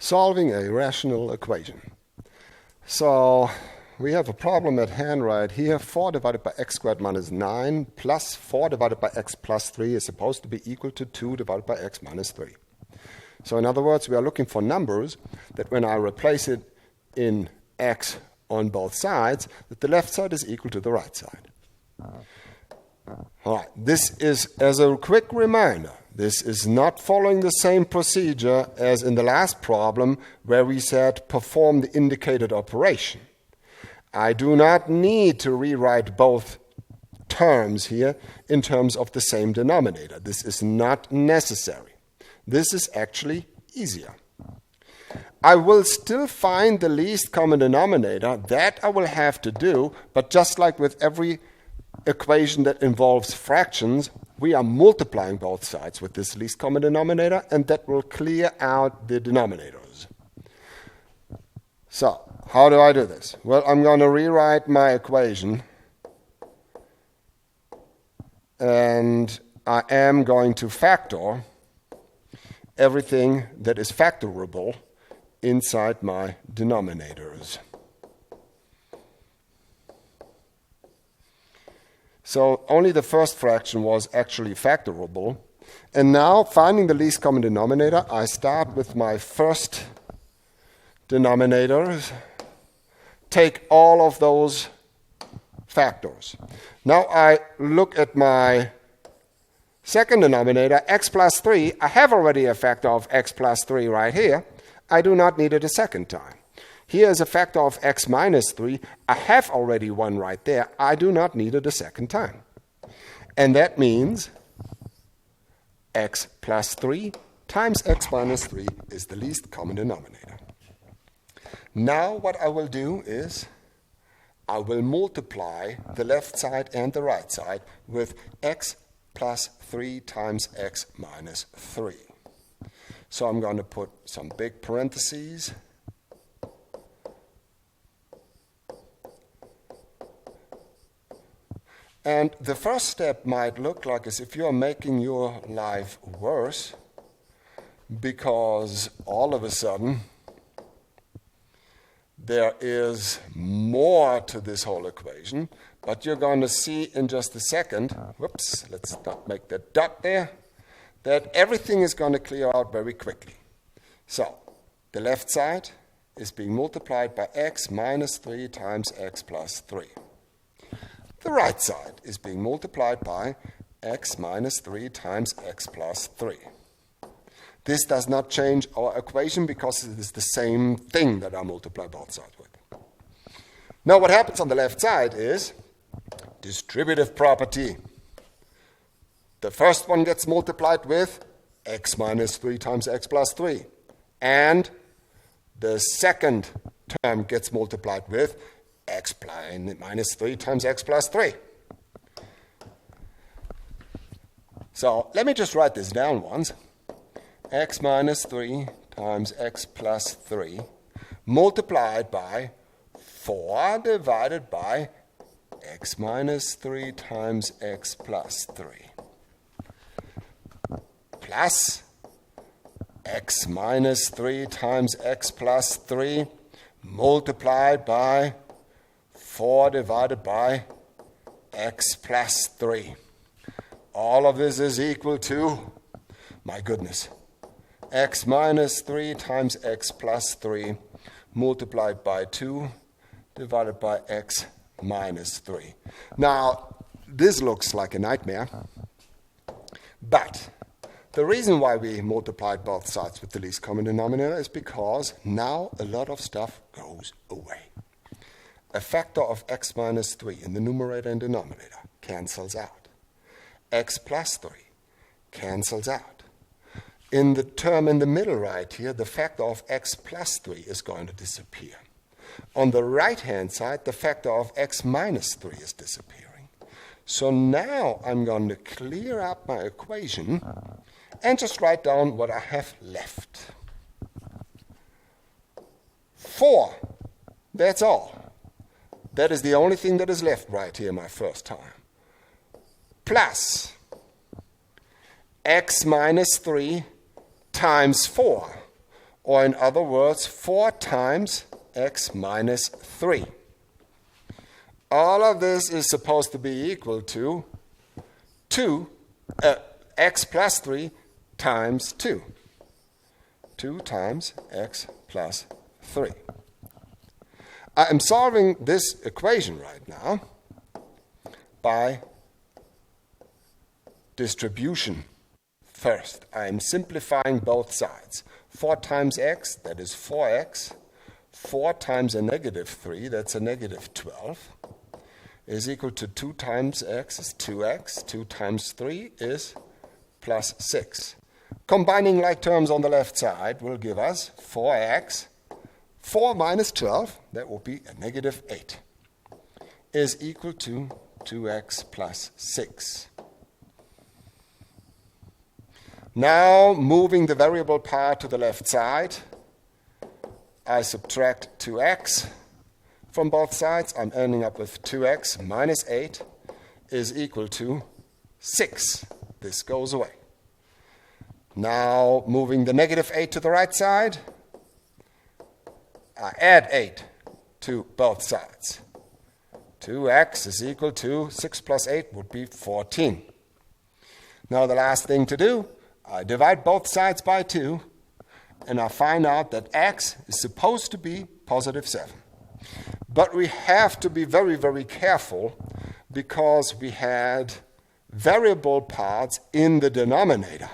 solving a rational equation. So we have a problem at hand right here. 4 divided by x squared minus 9 plus 4 divided by x plus 3 is supposed to be equal to 2 divided by x minus 3. So in other words, we are looking for numbers that when I replace it in x on both sides, that the left side is equal to the right side. All right, this is, as a quick reminder, this is not following the same procedure as in the last problem where we said perform the indicated operation. I do not need to rewrite both terms here in terms of the same denominator. This is not necessary. This is actually easier. I will still find the least common denominator. That I will have to do, but just like with every equation that involves fractions, we are multiplying both sides with this least common denominator, and that will clear out the denominators. So, how do I do this? Well, I'm going to rewrite my equation, and I am going to factor everything that is factorable inside my denominators. So only the first fraction was actually factorable. And now, finding the least common denominator, I start with my first denominators, take all of those factors. Now I look at my second denominator, x plus 3. I have already a factor of x plus 3 right here. I do not need it a second time. Here is a factor of x minus 3. I have already one right there. I do not need it a second time. And that means x plus 3 times x minus 3 is the least common denominator. Now what I will do is I will multiply the left side and the right side with x plus 3 times x minus 3. So I'm going to put some big parentheses. And the first step might look like as if you are making your life worse, because all of a sudden there is more to this whole equation, but you're going to see in just a second, whoops, let's not make that dot there, that everything is going to clear out very quickly. So the left side is being multiplied by x minus 3 times x plus 3. The right side is being multiplied by x minus 3 times x plus 3. This does not change our equation because it is the same thing that I multiply both sides with. Now what happens on the left side is distributive property. The first one gets multiplied with x minus 3 times x plus 3. And the second term gets multiplied with x minus 3 times x plus 3. So let me just write this down once. X minus 3 times x plus 3 multiplied by 4 divided by x minus 3 times x plus 3 plus x minus 3 times x plus 3 multiplied by 4 divided by x plus 3. All of this is equal to, my goodness, x minus 3 times x plus 3 multiplied by 2 divided by x minus 3. Now, this looks like a nightmare, but the reason why we multiplied both sides with the least common denominator is because now a lot of stuff goes away. A factor of x minus 3 in the numerator and denominator cancels out. X plus 3 cancels out. In the term in the middle right here, the factor of x plus 3 is going to disappear. On the right-hand side, the factor of x minus 3 is disappearing. So now I'm going to clear up my equation and just write down what I have left. 4. That's all. That is the only thing that is left right here my first time. Plus x minus 3 times 4. or in other words, 4 times x minus 3. All of this is supposed to be equal to x plus 3 times 2. 2 times x plus 3. I am solving this equation right now by distribution. First, I am simplifying both sides. 4 times x, that is 4x. 4 times a negative 3, that's a negative 12, is equal to 2 times x is 2x. 2 times 3 is plus 6. Combining like terms on the left side will give us 4x. 4 minus 12, that will be a negative 8, is equal to 2x plus 6. Now, moving the variable part to the left side, I subtract 2x from both sides. I'm ending up with 2x minus 8 is equal to 6. This goes away. Now, moving the negative 8 to the right side, I add 8 to both sides. 2x is equal to 6 plus 8 would be 14. Now the last thing to do, I divide both sides by 2, and I find out that x is supposed to be positive 7. But we have to be very, very careful because we had variable parts in the denominator.